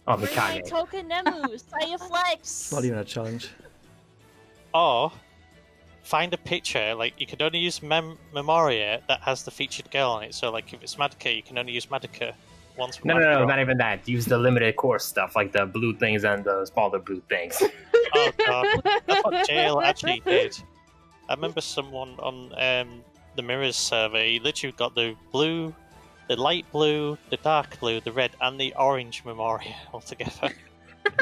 Oh, Bring my Mikage. token Nemu, Saya Flex! It's not even a challenge. Or find a picture, like you can only use Memoria that has the featured girl on it. So like if it's Madoka, you can only use Madoka once. No, not even that. Use the limited course stuff, like the blue things and the smaller blue things. Oh god, that's what Jail actually did. I remember someone on the Mirrors server, he literally got the blue, the light blue, the dark blue, the red, and the orange Memoria all together.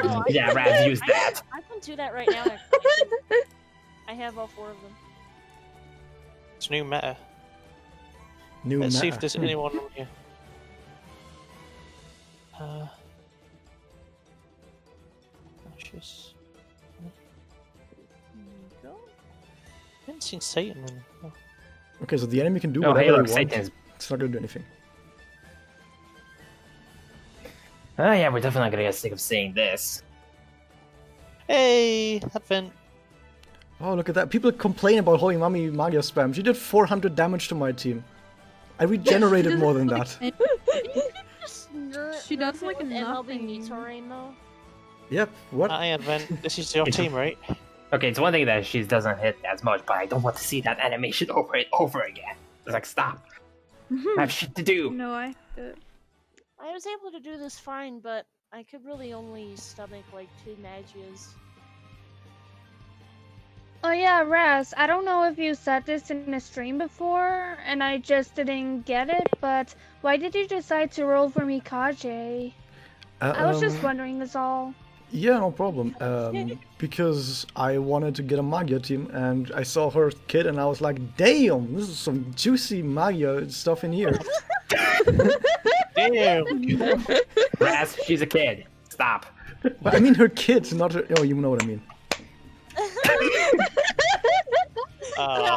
Oh, Yeah, Raz used that. I can do that right now, actually. I have all 4 of them. It's new meta. New Let's see if meta. there's anyone on here. Ashes. Go. I haven't seen Satan in. Oh. Okay, so the enemy can do Oh, hey, whatever look, they want. Satan's. It's not gonna do anything. Oh, yeah, we're definitely not gonna get sick of seeing this. Hey, Advent. Oh, look at that. People complain about Holy Mami Magia spam. She did 400 damage to my team. I regenerated more than that. She does like MLB nothing. Nitorrain though. Yep, what? Hi, Advent. This is your team, right? Okay, it's one thing that she doesn't hit as much, but I don't want to see that animation over and over again. It's like, stop. I have shit to do. No, I was able to do this fine, but I could really only stomach like 2 Magias. Oh yeah, Raz, I don't know if you said this in a stream before, and I just didn't get it, but why did you decide to roll for Mikage? I was just wondering, is all. Yeah, no problem. Because I wanted to get a Magia team, and I saw her kid, and I was like, damn, this is some juicy Magia stuff in here. Damn. Raz, she's a kid. Stop. But I mean her kids, not her... Oh, you know what I mean.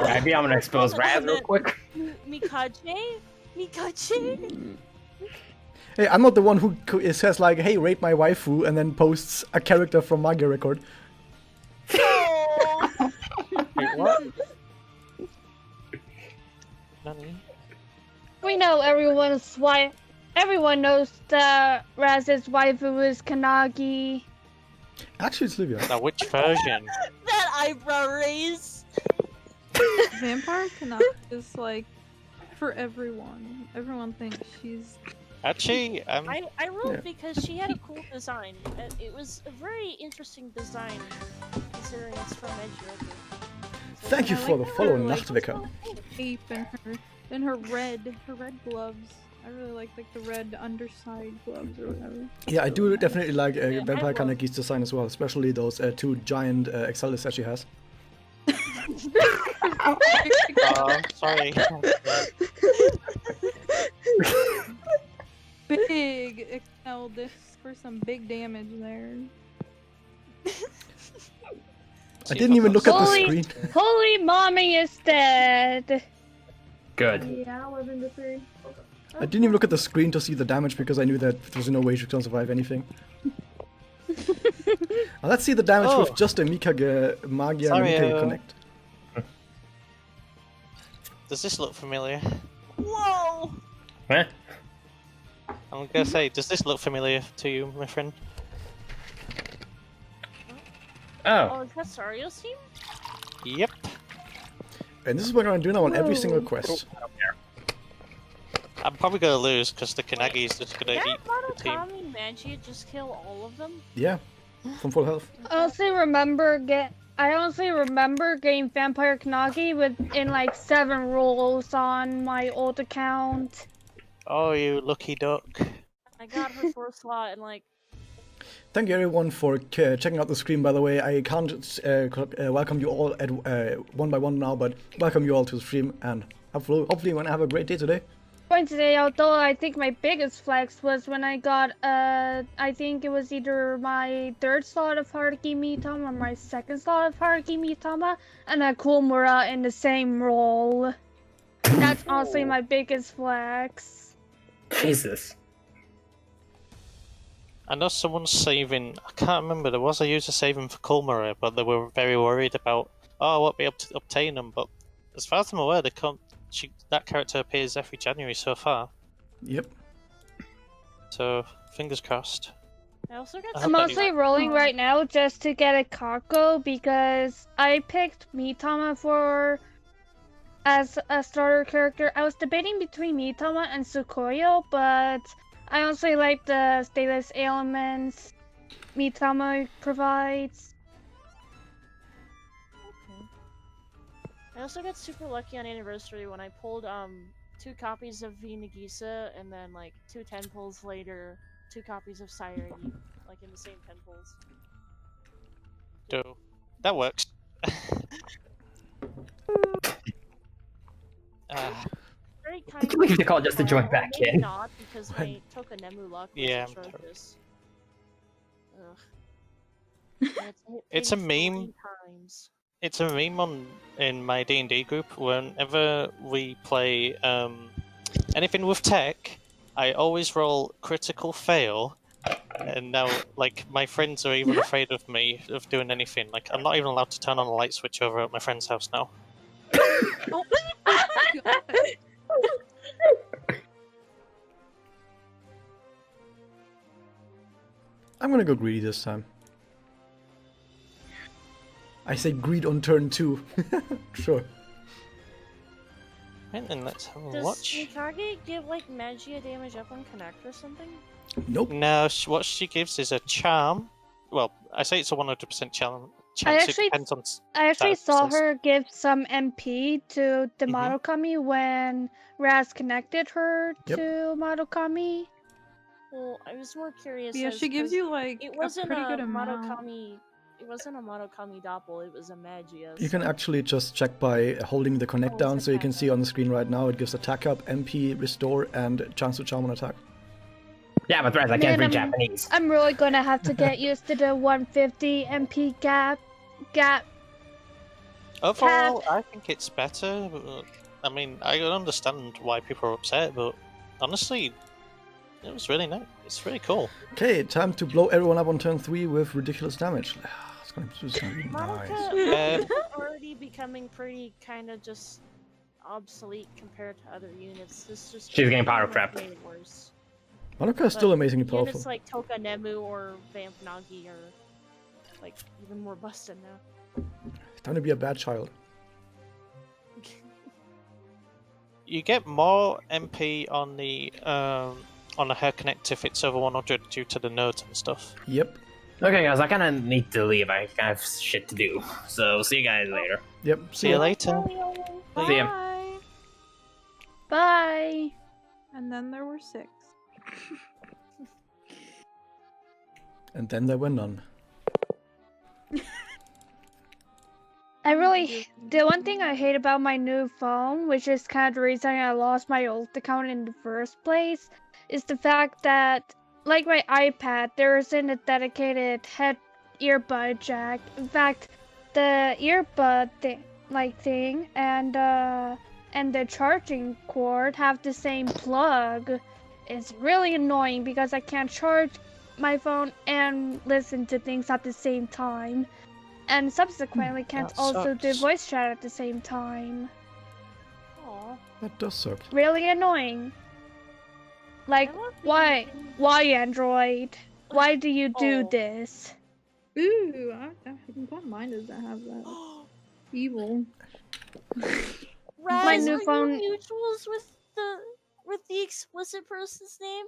Maybe I'm gonna expose Raz real quick. Mikage? Mikage? Hey, I'm not the one who says like, hey, rate my waifu, and then posts a character from Magia Record. Oh! Wait, what? Nani? We know everyone knows that Raz's waifu is Kanagi. Actually, it's Livia. Now, which version? That eyebrow raise! Vampire Kanaki is like for everyone. Everyone thinks she's. Actually, I rolled Yeah. because she had a cool design. It was a very interesting design, considering it's from Edge Record. So Thank you I for like the follow, her, like, Nachtwecker. Cape and her red gloves. I really like the red underside gloves or whatever. Yeah, I do definitely like I Vampire love- Kanagi's design as well, especially those 2 giant Excelis that she has. sorry. Big Excel disc for some big damage there. I didn't even look at the Holy- screen. Holy mommy is dead. Good. Yeah, 11 to 3. I didn't even look at the screen to see the damage because I knew that there was no way she can survive anything. Now let's see the damage Oh. with just a Mikage Magia and Sorry, Mikage Connect. Does this look familiar? Whoa! Huh? I'm gonna say, does this look familiar to you, my friend? Oh, Oh, is that Sario's team? Yep. And this is what I'm gonna do now on every single quest. I'm probably gonna lose because the Kanagi is just gonna That eat the team. Monokami Magia just kill all of them? Yeah, from full health. I honestly remember getting Vampire Kanagi within like 7 rolls on my old account. Oh, you lucky duck. I got her 4th slot and like... Thank you everyone for checking out the stream, by the way. I can't welcome you all at one by one now, but welcome you all to the stream, and hopefully you're gonna have a great day today. Point today, although I think my biggest flex was when I got I think it was either my 3rd slot of Haruki Mitama or my 2nd slot of Haruki Mitama, and a Kumura in the same role. That's honestly my biggest flex. Jesus. I know someone's saving. I can't remember. There was a user saving for Kulmara, but they were very worried about. Oh, I won't be able to obtain them. But as far as I'm aware, they can't. That character appears every January so far. Yep. So fingers crossed. I also got. I I'm hope that mostly rolling right now just to get a Kako because I picked Mitama as a starter character. I was debating between Mitama and Sukoyo, but I also like the status elements Mitama provides. Okay. I also got super lucky on anniversary when I pulled 2 copies of V Nagisa and then like 2 temples later, 2 copies of Sairagi, like in the same temples. That works. Very kind. believe the call just to join Well, back maybe in. Not because my Tokanemu luck was Yeah, I'm atrocious. Ugh. It's a meme. 14 times. It's a meme in my D&D group. Whenever we play anything with tech, I always roll critical fail, and now like my friends are even afraid of me of doing anything. Like I'm not even allowed to turn on a light switch over at my friend's house now. Oh my god. I'm gonna go greedy this time. I say greed on turn 2. Sure. And then let's have a Does watch. Mikage give like magia damage up on Connect or something? Nope. No, what she gives is a charm. Well, I say it's a 100% chance. actually- It depends on. I actually saw That her give some MP to the Mhm. Marukami when Raz connected her Yep. to Marukami. Well, I was more curious. Yeah, as- she gives 'cause you like It a wasn't pretty a good amount. Marukami. It wasn't a Marukami doppel. It was a magia. You can so- actually just check by holding the connect Oh, down, it's so you attack can see up. on the screen right now. It gives attack up, MP, restore, and chance to charm on attack. Yeah, but Raz, I can't Man, read I'm- Japanese. I'm really gonna have to get used to the 150 MP gap. Overall, I think it's better. I mean, I understand why people are upset, but honestly, it was really nice. It's really cool. Okay, time to blow everyone up on turn 3 with ridiculous damage. It's gonna be Madoka nice. is already becoming pretty kind of just obsolete compared to other units. This just She's getting power crept. made it worse. Madoka is still But amazingly powerful. Units like Tokanemu or Vamp Nagi are like even more busted now. Time to be a bad child. You get more MP on the Hair Connect if it's over 100 due to the nodes and stuff. Yep. Okay, guys, I kind of need to leave. I kind of have shit to do. So, see you guys later. Yep. See you later. See ya. Bye. Bye. And then there were 6. And then there were none. The one thing I hate about my new phone, which is kind of the reason I lost my old account in the first place, is the fact that, like my iPad, there isn't a dedicated earbud jack. In fact, the earbud thing and the charging cord have the same plug. It's really annoying because I can't charge my phone and listen to things at the same time. And subsequently can't That also do sucks. voice chat at the same time. Aw. That does suck. Really annoying. Like, I love the why? thing- Why, Android? Why do you do Oh. this? Ooh, what mine does that have that? Evil. Raz, My new are phone- you mutuals with the explicit person's name?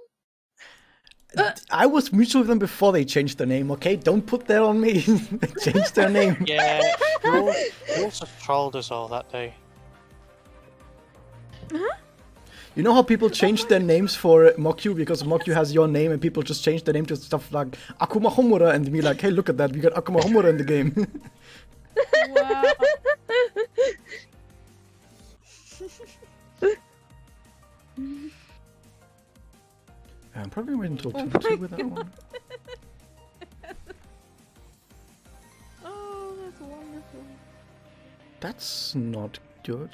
I was mutual with them before they changed their name, okay? Don't put that on me. They changed their name. Yeah, you also trolled us all that day. You know how people changed their names for Mokyu because Mokyu has your name and people just changed their name to stuff like Akuma Homura and be like, hey, look at that, we got Akuma Homura in the game. Wow. I'm probably waiting until Oh turn my 2 with that one. Oh, that's wonderful. That's not good.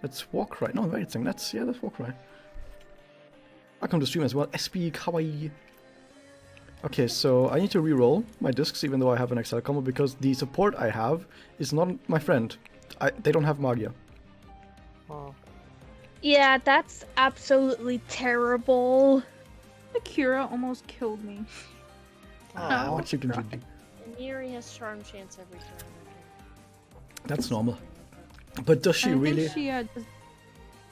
That's Warcry. No, wait a second. That's Warcry. Welcome to stream as well. SB Kawaii. Okay, so I need to re-roll my discs even though I have an Excel combo because the support I have is not my friend. They don't have Magia. Oh. Yeah, that's absolutely terrible. Akira almost killed me. Ah, what you can do. And Yuri has charm chance every turn. That's normal. But does she I really? think she had just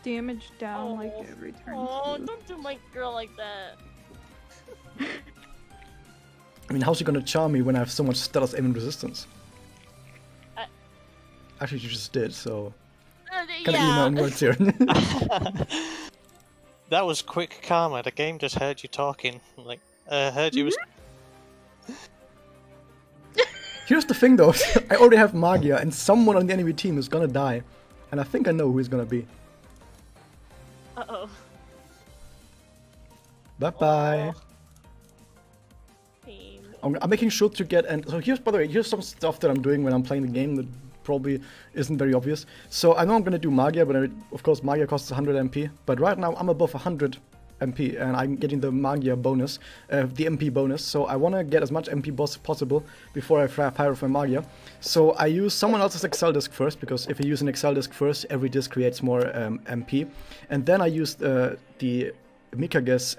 damage down like every turn. Oh, too. don't do my girl like that. I mean, how's she gonna charm me when I have so much status aim and resistance? Actually, you just did, so. Can I eat my own words here? That was quick karma. The game just heard you talking. Like, heard you was. Here's the thing though, I already have Magia and someone on the enemy team is gonna die. And I think I know who he's gonna be. Uh-oh. Bye-bye. Pain. I'm making sure to get, and so here's, by the way, here's some stuff that I'm doing when I'm playing the game that probably isn't very obvious. So I know I'm gonna do Magia, but of course Magia costs 100 MP. But right now I'm above 100 MP and I'm getting the Magia bonus, the MP bonus. So I want to get as much MP possible before I fire with my Magia. So I use someone else's Excel disk first, because if you use an Excel disk first, every disk creates more MP. And then I use the Mikage's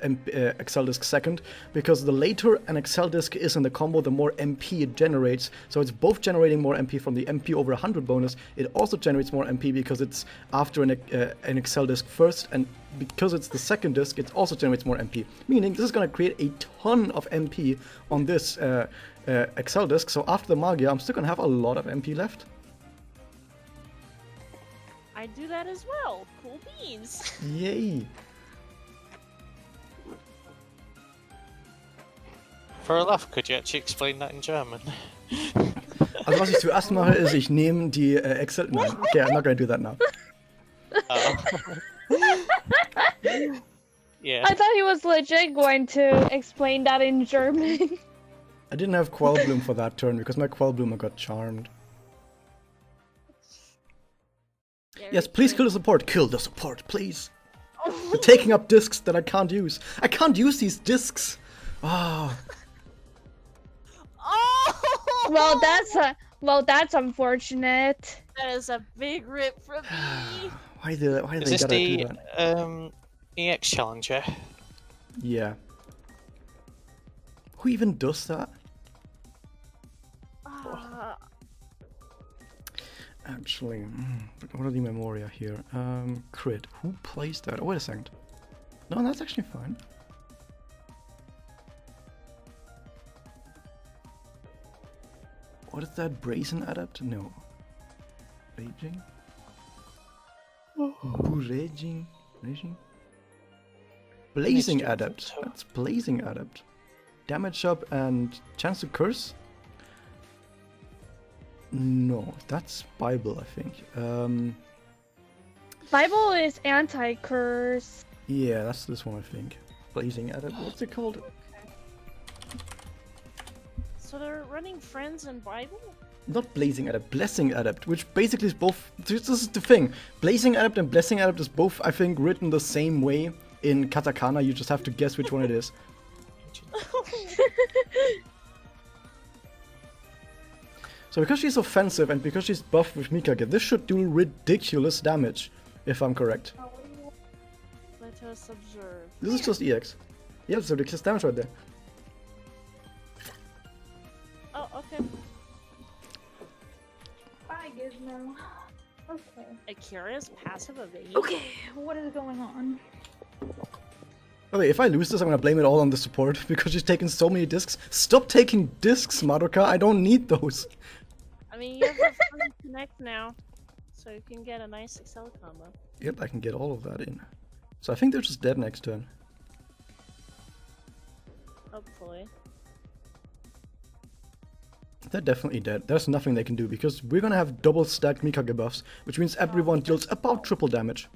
Excel disk second, because the later an Excel disk is in the combo, the more MP it generates. So it's both generating more MP from the MP over 100 bonus. It also generates more MP because it's after an Excel disk first, and because it's the second disk, it also generates more MP. Meaning this is going to create a ton of MP on this Excel disk. So after the Magia, I'm still going to have a lot of MP left. I do that as well. Cool beans. Yay! For a laugh, could you actually explain that in German? Also was ich zuerst mache, ist, ich nehme die Excel... Nein, okay, I'm not gonna do that now. Yeah. I thought he was legit going to explain that in German. I didn't have Quellbloom for that turn, because my Quellbloomer got charmed. Yes, please kill the support. Kill the support, please. They're taking up discs that I can't use. I can't use these discs. Ah. Oh! Well, that's unfortunate. That is a big rip from me. Why they Is this gotta do the that? EX Challenger? Yeah. Who even does that? Actually, what are the memoria here? Crit. Who plays that? Oh, wait a second. No, that's actually fine. What is that? Brazen Adept? No. Raging? Raging? Raging? Blazing Adept. That's Blazing Adept. Damage up and chance to curse? No, that's Bible, I think. Bible is anti-curse. Yeah, that's this one, I think. Blazing Adept. What's it called? So they're running Friends and Bible? Not Blazing Adept, Blessing Adept, which basically is both. This is the thing. Blazing Adept and Blessing Adept is both, I think, written the same way in katakana. You just have to guess which one it is. So because she's offensive and because she's buffed with Mikage, this should do ridiculous damage, if I'm correct. Let us observe. This is just EX. Yeah, it's ridiculous damage right there. Oh, okay. Bye, Gizmo. Okay. A curious passive evade. Okay, what is going on? Okay, if I lose this, I'm gonna blame it all on the support because she's taken so many discs. Stop taking discs, Madoka. I don't need those. I mean, you have the free connect now, so you can get a nice Excel combo. Yep, I can get all of that in. So I think they're just dead next turn. Hopefully. They're definitely dead. There's nothing they can do because we're gonna have double stacked Mikage buffs, which means everyone deals about triple damage.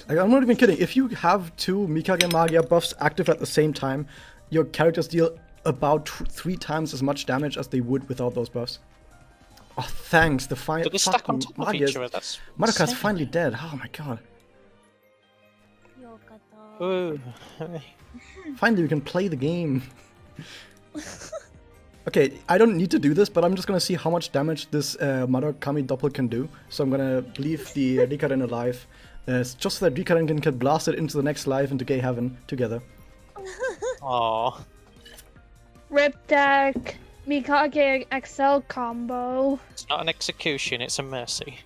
Like, I'm not even kidding. If you have two Mikage Magia buffs active at the same time, your characters deal about 3 times as much damage as they would without those buffs. Oh, thanks. The Do they stack on top of each other? That's Madoka's insane. finally dead. Oh my god. Ooh. Finally, we can play the game. Okay, I don't need to do this, but I'm just gonna see how much damage this Madoka Kami Doppel can do. So I'm gonna leave the Rikaden alive just so that Rika can get blasted into the next life into gay heaven together. Aww. Rip deck, Mikage XL combo. It's not an execution, it's a mercy.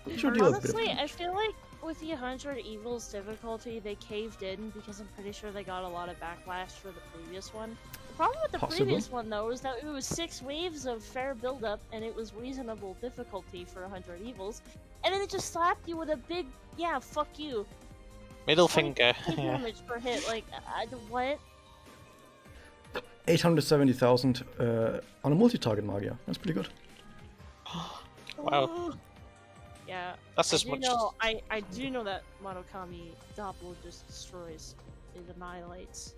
You should deal with it. Honestly, I feel like with the 100 Evils difficulty, they caved in because I'm pretty sure they got a lot of backlash for the previous one. The problem with the Possible. previous one, though, is that it was 6 waves of fair build-up, and it was reasonable difficulty for 100 Evils, and then it just slapped you with a big, yeah, fuck you. Middle finger. 20 Yeah. damage per hit, like, what? 870,000 on a multi-target Magia. That's pretty good. Wow. Yeah, That's as I do much. know, I do know that Monokami Doppel just destroys, it annihilates.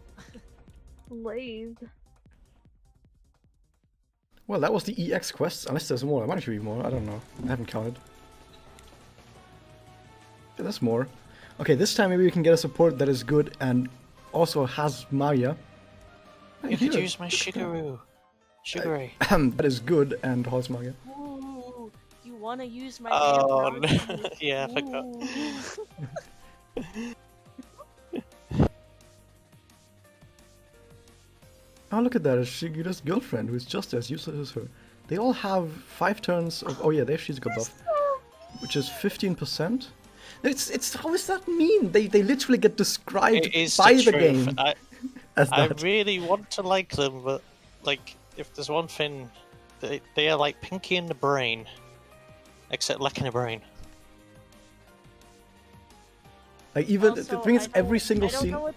Blade. Well, that was the EX quest. Unless there's more. There might actually be more. I don't know. I haven't counted. Yeah, there's more. Okay, this time maybe we can get a support that is good and also has Magia. You could Here. use my Shigaroo. Shigaroo. That is good and has Magia. Ooh, you wanna use my Oh, damn no. Naruto? Yeah, I forgot. Ooh. Oh, look at that. It's Shigura's girlfriend, who's just as useless as her. They all have 5 turns of... Oh yeah, there she's got buff. Which is 15%. It's how does that mean? They literally get described It is by the the truth. game as I that. really want to like them, but like, if there's one thing, they are like Pinky in the brain, except lacking a brain. Like even Also, the thing is, every single I don't scene. know what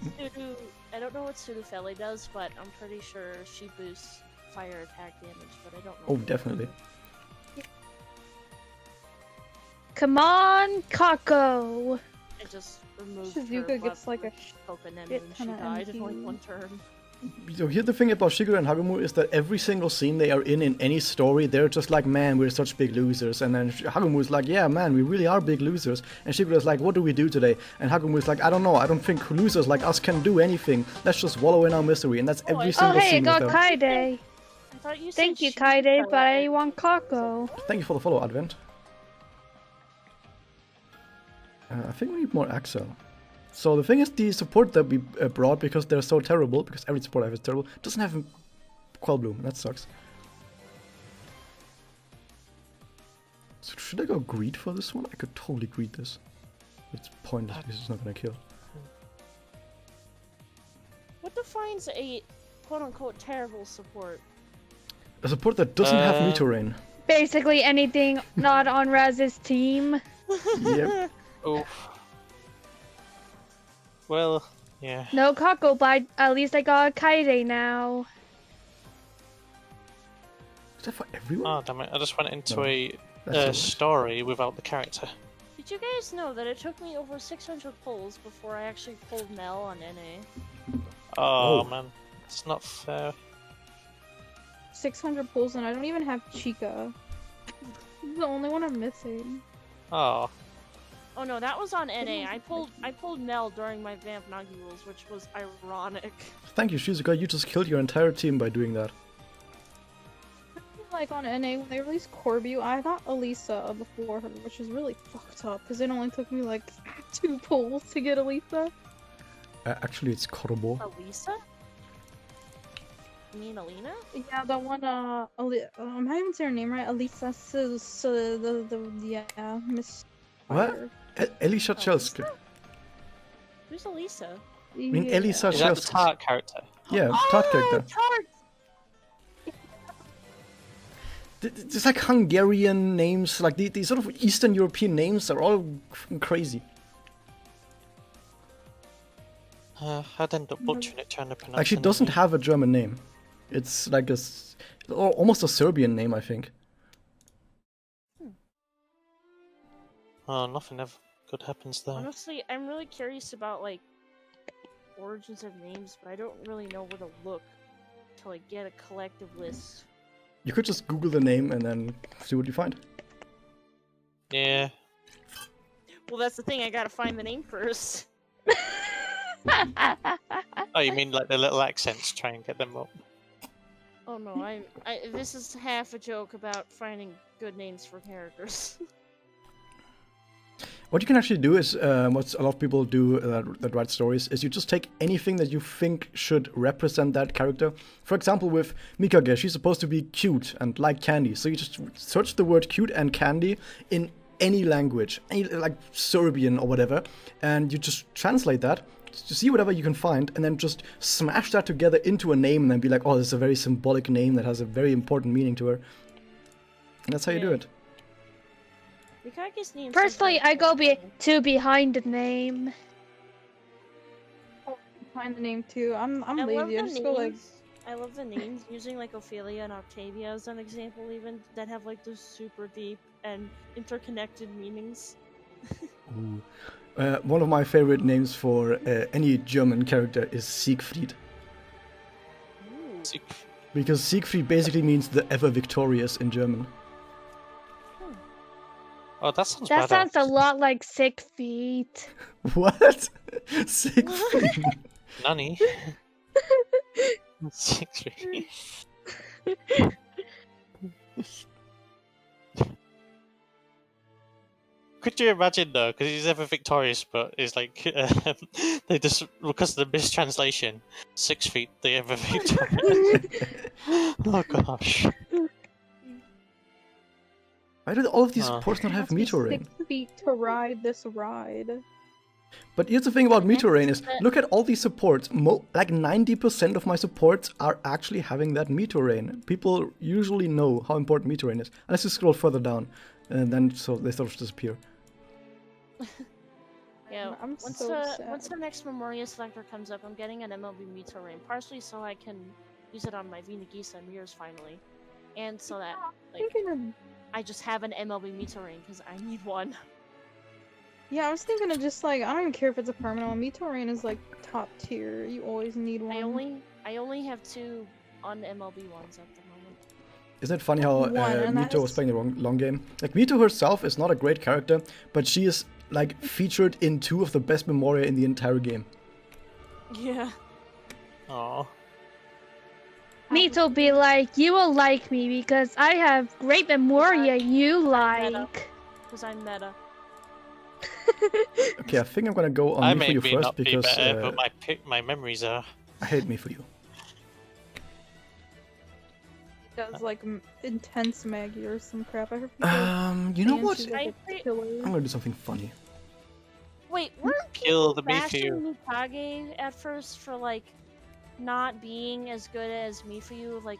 I don't know what Sudafeli does, but I'm pretty sure she boosts fire attack damage, but I don't know. Oh, definitely. Come on, Kako. I just removed Shizuka her gets like a Kokonem shit and she ton of died in like MP. 1 turn. So here the thing about Shigure and Hagemu is that every single scene they are in any story, they're just like, man, we're such big losers. And then Hagemu is like, yeah, man, we really are big losers. And Shigure is like, what do we do today? And Hagemu is like, I don't know, I don't think losers like us can do anything. Let's just wallow in our misery. And that's every Oh, Oh single hey, I scene got with them. Kaide. I thought you said Thank you, she Kaide, fell but I out. want Kako. Thank you for the follow, Advent. I think we need more Axel. So the thing is, the support that we brought, because they're so terrible, because every support I have is terrible, doesn't have Quell Bloom. That sucks. So should I go Greed for this one? I could totally Greed this. It's pointless because it's not gonna kill. What defines a quote-unquote terrible support? A support that doesn't have Uh, Meteor Basically anything not on Raz's team. Yep. Oh. Well, yeah. No Kako, but at least I got Kaide now. Is that for everyone? Oh, damn it. I just went into No, a That's so nice. story without the character. Did you guys know that it took me over 600 pulls before I actually pulled Nell on NA? Oh, Whoa. man. It's not fair. 600 pulls and I don't even have Chica. This is the only one I'm missing. Oh. Oh no, that was on NA. I pulled Nell during my Vamp Nagi rules, which was ironic. Thank you, Shizuka. You just killed your entire team by doing that. Like on NA, when they released Corbu, I got Elisa before her, which is really fucked up because it only took me like 2 pulls to get Elisa. Actually, it's Korobo. Elisa? You mean Alina? Yeah, the one, I'm not even saying her name right. Elisa, yeah, Miss. What? Fire. Elisa Chelska. Who's Elisa? I mean, Yeah. Elisa Is that the Chelska. Tart character? Yeah, Tart character. Tart! There's like Hungarian names, like these sort of Eastern European names are all fucking crazy. I'd end up butchering it trying to pronounce Actually, it the doesn't name. have a German name. It's like almost a Serbian name, I think. Oh, nothing ever good happens there. Honestly, I'm really curious about like origins of names, but I don't really know where to look to like get a collective list. You could just Google the name and then see what you find. Yeah. Well, that's the thing. I gotta find the name first. Oh, you mean like the little accents? Try and get them up. Oh no, This is half a joke about finding good names for characters. What you can actually do is, what a lot of people do that write stories, is you just take anything that you think should represent that character. For example, with Mikage, she's supposed to be cute and like candy. So you just search the word cute and candy in any language, like Serbian or whatever, and you just translate that to see whatever you can find, and then just smash that together into a name, and then be like, oh, this is a very symbolic name that has a very important meaning to her. And that's how you do it. Mikage's name. Personally, I go behind the name. Find the name too. I'm I love lazy. I the just go like. names. I love the names, using like Ophelia and Octavia as an example, even that have like those super deep and interconnected meanings. Ooh. One of my favorite names for any German character is Siegfried. Ooh. Because Siegfried basically means the ever victorious in German. Oh, that sounds That badass. sounds a lot like 6 feet. What? Siegfried? Nanny. 6 feet. Could you imagine though? Because he's ever victorious, but it's like they just, because of the mistranslation, 6 feet. The ever victorious. Oh gosh. Why do all of these Oh. ports not have Must be meteor rain? 6 feet to ride this ride. But here's the thing about meteor rain is, look at all these supports. Like 90% of my supports are actually having that meteor rain. People usually know how important meteor rain is. Unless you scroll further down, and then so they sort of disappear. Yeah, I'm once so once sad. the next Memoria selector comes up, I'm getting an MLB Meteor Rain, partially so I can use it on my Vinagisa and Mirrors finally, and so that like Thinking I just have an MLB Meteor Rain because I need one. Yeah, I was thinking of just like, I don't even care if it's a permanent one. Meteor Rain is like top tier. You always need one. I only have 2 on MLB ones at the moment. Isn't it funny how One, and that Mito was is- playing the long game? Like, Mito herself is not a great character, but she is, like, featured in 2 of the best Memoria in the entire game. Yeah. Oh. Mito be like, you will like me because I have great memoria you like. Because I'm meta. Okay, I think I'm gonna go on I Me For may You be first not be because better, but my memories are. I hate Me For You. does like intense Maggie or some crap. I heard people You know saying what? she's, like, a I- killer. I'm gonna do something funny. Wait, weren't Kill people the bashing Mikage at first for like not being as good as Mifuyu, like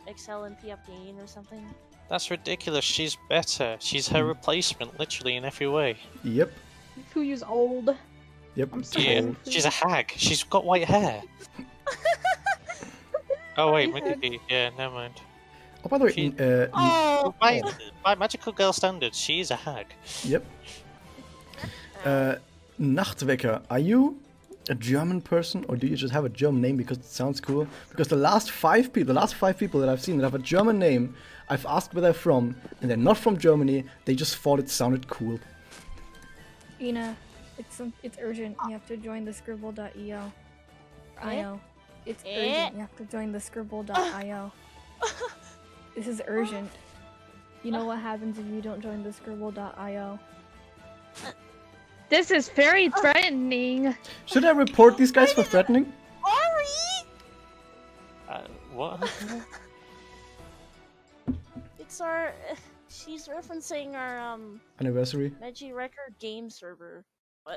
Excel and P up gain or something? That's ridiculous. She's better. She's her replacement, literally in every way. Yep. Who use old? Yep. I'm it's sorry. Yeah, old. she's a hag. She's got white hair. Oh wait, White hair. Mikage. Yeah, never mind. Oh, by the way, She- Oh, By magical girl standards, she is a hag. yep. Nachtwecker, are you a German person, or do you just have a German name because it sounds cool? Because the last five people that I've seen that have a German name, I've asked where they're from, and they're not from Germany. They just thought it sounded cool. Ina, it's urgent. You have to join the scribble.io. IO. It's urgent. You have to join the scribble.io. This is urgent. You know what happens if you don't join the scribble.io? This is very threatening. Should I report these guys for threatening? What? it's our. She's referencing our Anniversary? Meiji Record game server.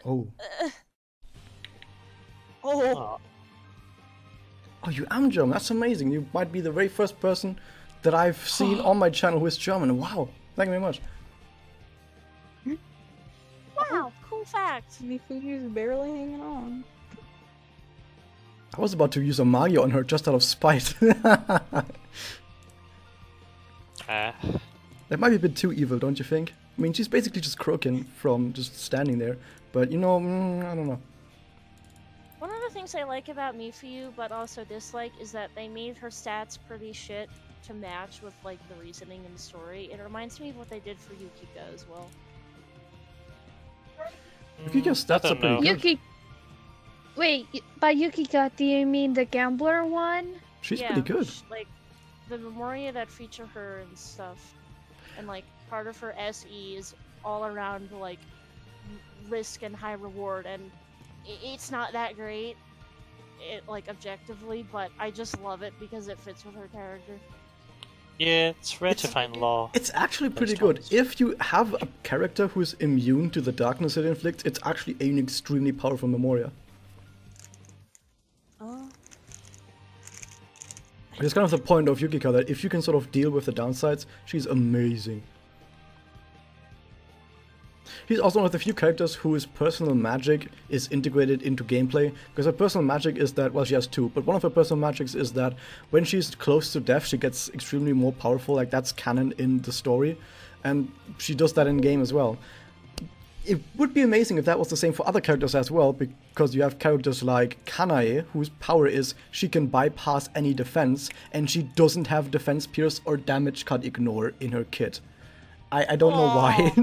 Oh. Oh. Oh, you am German. That's amazing. You might be the very first person that I've seen on my channel who is German. Wow. Thank you very much. Wow, cool fact. Mifuyu's barely hanging on. I was about to use a Mario on her just out of spite. That might be a bit too evil, don't you think? I mean, she's basically just croaking from just standing there. But, you know, I don't know. One of the things I like about Mifuyu, but also dislike, is that they made her stats pretty shit to match with like the reasoning in the story. It reminds me of what they did for Yukika as well. Yukika's stats are pretty good. Yuki. Wait, by Yukika, do you mean the gambler one? She's Yeah, pretty good. Like the Memoria that feature her and stuff, and like part of her SE is all around like risk and high reward, and it's not that great, like objectively, but I just love it because it fits with her character. Yeah, it's rare to find law. It's actually pretty Based good. on- If you have a character who's immune to the darkness it inflicts, it's actually an extremely powerful Memoria. Oh. It's kind of the point of Yukika that if you can sort of deal with the downsides, she's amazing. She's also one of the few characters whose personal magic is integrated into gameplay, because her personal magic is that, well, she has two, but one of her personal magics is that when she's close to death, she gets extremely more powerful, like that's canon in the story, and she does that in game as well. It would be amazing if that was the same for other characters as well, because you have characters like Kanae, whose power is she can bypass any defense, and she doesn't have defense pierce or damage cut ignore in her kit. I don't know why.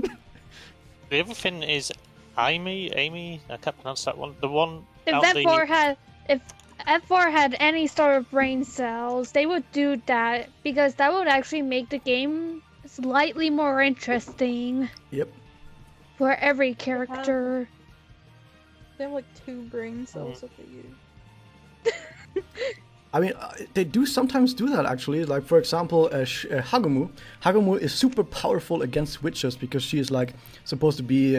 The other thing is Amy, I can't pronounce that one. The one If out F4 had any sort of brain cells, they would do that because that would actually make the game slightly more interesting Yep. for every character. They have like 2 brain cells that they use. I mean, they do sometimes do that actually. Like for example, Hagumu. Hagumu is super powerful against witches because she is like supposed to be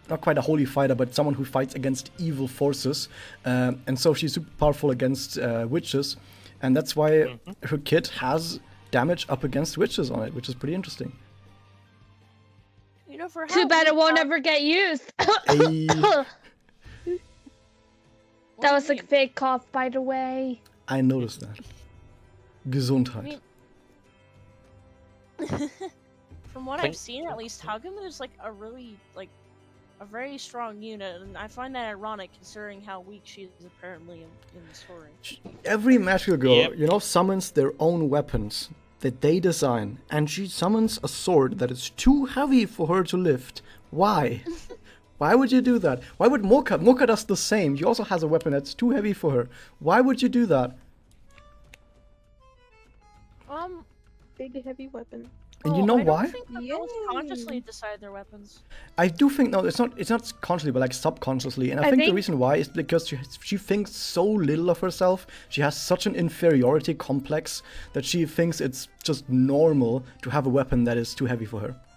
not quite a holy fighter, but someone who fights against evil forces, and so she's super powerful against witches, and that's why her kit has damage up against witches on it, which is pretty interesting. You know, for Too bad it won't Halloween, ever get used. Hey, That was a fake cough, by the way. I noticed that. Gesundheit. From what I've seen, at least, Hagumu is like a really a very strong unit, and I find that ironic considering how weak she is apparently in the story. Every magical girl, Yep. you know, summons their own weapons that they design, and she summons a sword that is too heavy for her to lift. Why? Why would you do that? Why would Mocha? Mocha does the same. She also has a weapon that's too heavy for her. Why would you do that? Big heavy weapon. And you know I why? don't think that girls Yay. consciously decide their weapons. I do think no, it's not consciously, but like subconsciously. And I think the reason why is because she thinks so little of herself. She has such an inferiority complex that she thinks it's just normal to have a weapon that is too heavy for her.